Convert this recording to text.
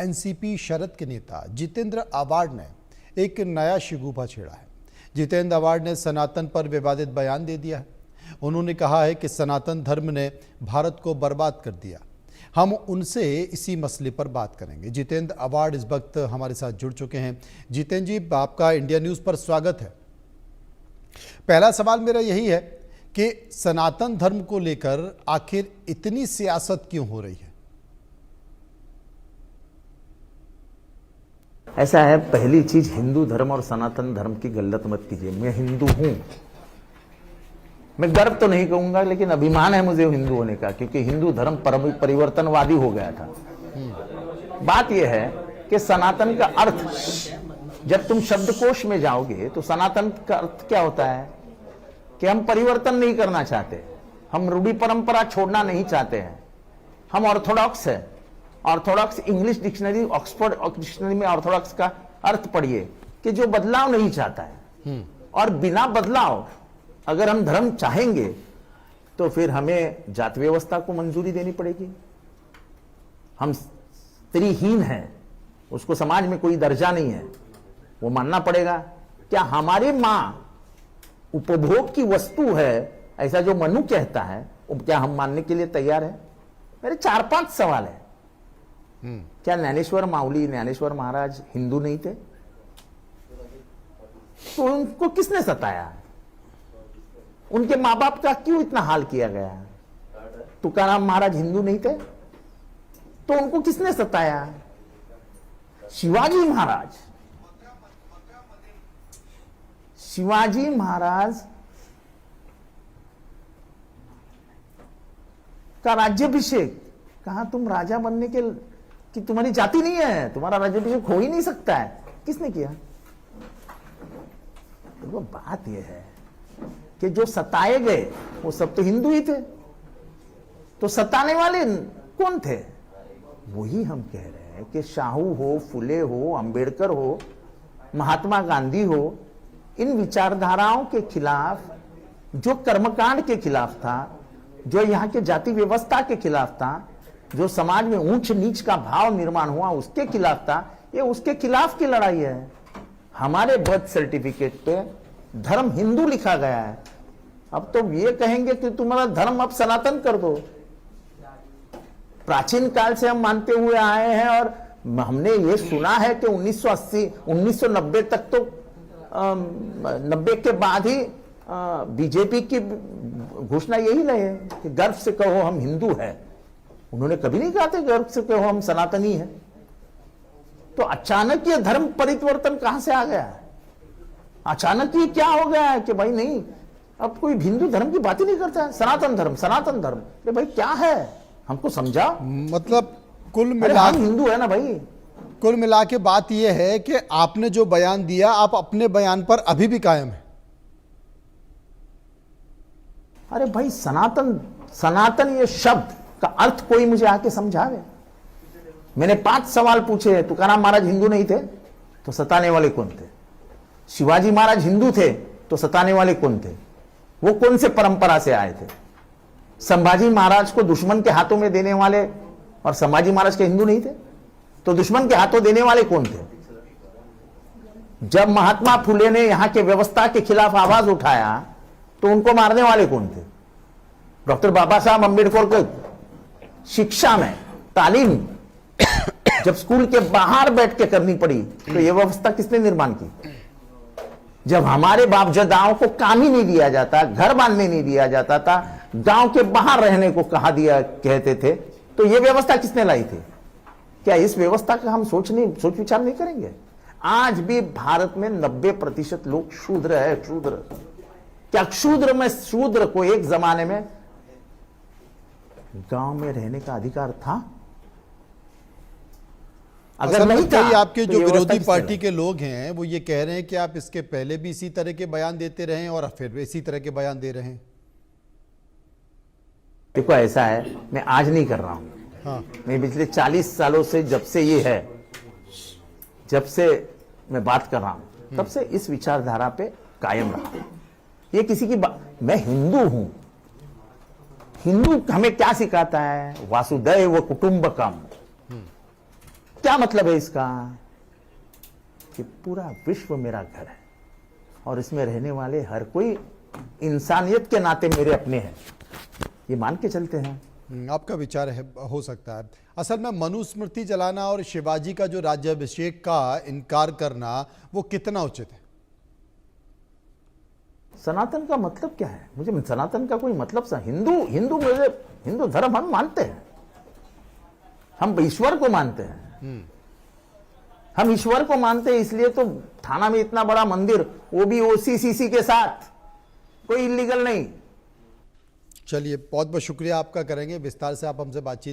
NCP शरद के नेता जितेंद्र आवाड ने एक नया शिगूफा छेड़ा है। जितेंद्र आवाड ने सनातन पर विवादित बयान दे दिया है। उन्होंने कहा है कि सनातन धर्म ने भारत को बर्बाद कर दिया। हम उनसे इसी मसले पर बात करेंगे। जितेंद्र आवाड इस वक्त हमारे साथ जुड़ चुके हैं। जितेंद्र जी, आपका इंडिया न्यूज़ पर स्वागत है। पहला सवाल मेरा यही है कि सनातन धर्म को लेकर आखिर इतनी सियासत क्यों हो रही है? ऐसा है, पहली चीज, हिंदू धर्म और सनातन धर्म की गलत मत कीजिए। मैं हिंदू हूं, मैं गर्व तो नहीं कहूंगा, लेकिन अभिमान है मुझे हिंदू होने का, क्योंकि हिंदू धर्म परिवर्तनवादी हो गया था। बात यह है कि सनातन का अर्थ, जब तुम शब्दकोश में जाओगे तो सनातन का अर्थ क्या होता है कि हम परिवर्तन नहीं करना चाहते, हम रूढ़ी परंपरा छोड़ना नहीं चाहते हैं, हम ऑर्थोडॉक्स है। Orthodox English dictionary, Oxford dictionary में ऑर्थोडॉक्स का अर्थ पढ़िए कि जो बदलाव नहीं चाहता है। और बिना बदलाव अगर हम धर्म चाहेंगे तो फिर हमें जाति व्यवस्था को मंजूरी देनी पड़ेगी। हम स्त्रीहीन हैं, उसको समाज में कोई दर्जा नहीं है, वो मानना पड़ेगा। क्या हमारी मां उपभोग की वस्तु है, ऐसा जो मनु कहता है, क्या हम मानने के लिए तैयार है? मेरे 4-5 सवाल है। क्या ज्ञानेश्वर माउली, ज्ञानेश्वर महाराज हिंदू नहीं थे? तो उनको किसने सताया? उनके मां बाप का क्यों इतना हाल किया गया? तुकाराम महाराज हिंदू नहीं थे तो उनको किसने सताया? शिवाजी महाराज का राज्याभिषेक, कहा तुम राजा बनने के कि तुम्हारी जाति नहीं है, तुम्हारा राज्याभिषेक हो ही नहीं सकता है, किसने किया? तो वो बात यह है कि जो सताए गए वो सब तो हिंदू ही थे, तो सताने वाले कौन थे? वही हम कह रहे हैं कि शाहू हो, फुले हो, अंबेडकर हो, महात्मा गांधी हो, इन विचारधाराओं के खिलाफ, जो कर्मकांड के खिलाफ था, जो यहाँ के जाति व्यवस्था के खिलाफ था, जो समाज में ऊंच नीच का भाव निर्माण हुआ उसके खिलाफ था, ये उसके खिलाफ की लड़ाई है। हमारे बर्थ सर्टिफिकेट पे धर्म हिंदू लिखा गया है, अब तो ये कहेंगे कि तुम्हारा धर्म अब सनातन कर दो। प्राचीन काल से हम मानते हुए आए हैं और हमने ये सुना है कि 1980 1990 तक तो 90 के बाद ही बीजेपी की घोषणा यही रहे कि गर्व से कहो हम हिंदू हैं। उन्होंने कभी नहीं कहा था गर्व से कहो हम सनातनी हैं। तो अचानक ये धर्म परिवर्तन कहां से आ गया है? अचानक ये क्या हो गया है कि भाई नहीं, अब कोई हिंदू धर्म की बात ही नहीं करता है, सनातन धर्म, सनातन धर्म। अरे भाई क्या है, हमको समझा। मतलब कुल मिला हिंदू है ना भाई। कुल मिला के बात यह है कि आपने जो बयान दिया, आप अपने बयान पर अभी भी कायम है। अरे भाई, सनातन ये शब्द का अर्थ कोई मुझे आके समझावे। मैंने 5 सवाल पूछे। तुकाराम महाराज हिंदू नहीं थे तो सताने वाले कौन थे? शिवाजी महाराज हिंदू थे तो सताने वाले कौन थे? वो कौन से परंपरा से आए थे? संभाजी महाराज को दुश्मन के हाथों में देने वाले और संभाजी महाराज के हिंदू नहीं थे तो दुश्मन के हाथों देने वाले कौन थे? जब महात्मा फुले ने यहां के व्यवस्था के खिलाफ आवाज उठाया तो उनको मारने वाले कौन थे? डॉक्टर बाबा साहब अम्बेडकर को शिक्षा में तालीम जब स्कूल के बाहर बैठ के करनी पड़ी तो यह व्यवस्था किसने निर्माण की? जब हमारे बापजदाओं को काम ही नहीं दिया जाता, घर बांधने नहीं दिया जाता था, गांव के बाहर रहने को कहते थे, तो यह व्यवस्था किसने लाई थी? क्या इस व्यवस्था का हम सोच विचार नहीं करेंगे? आज भी भारत में 90% लोग शूद्र है। शूद्र क्या शूद्र को एक जमाने में गांव में रहने का अधिकार था? अगर नहीं था, आपके तो जो विरोधी पार्टी के लोग हैं वो ये कह रहे हैं कि आप इसके पहले भी इसी तरह के बयान देते रहे और फिर इसी तरह के बयान दे रहे हैं। देखो, ऐसा है, मैं आज नहीं कर रहा हूं। हाँ। मैं पिछले 40 सालों से, जब से ये है, जब से मैं बात कर रहा हूं, तब से इस विचारधारा पे कायम रहा। ये किसी की मैं हिंदू हूं। हिंदू हमें क्या सिखाता है? वासुदैव कुटुंबकम। क्या मतलब है इसका कि पूरा विश्व मेरा घर है और इसमें रहने वाले हर कोई इंसानियत के नाते मेरे अपने हैं, ये मान के चलते हैं। आपका विचार है, हो सकता है। असल में मनुस्मृति जलाना और शिवाजी का जो राज्याभिषेक का इनकार करना वो कितना उचित है? सनातन का मतलब क्या है? मुझे सनातन का कोई मतलब हिंदू धर्म हम मानते हैं, हम ईश्वर को मानते हैं। हम ईश्वर को मानते हैं, इसलिए तो थाना में इतना बड़ा मंदिर, वो भी ओसीसीसी के साथ, कोई इलीगल नहीं। चलिए, बहुत बहुत शुक्रिया आपका करेंगे, विस्तार से आप हमसे बातचीत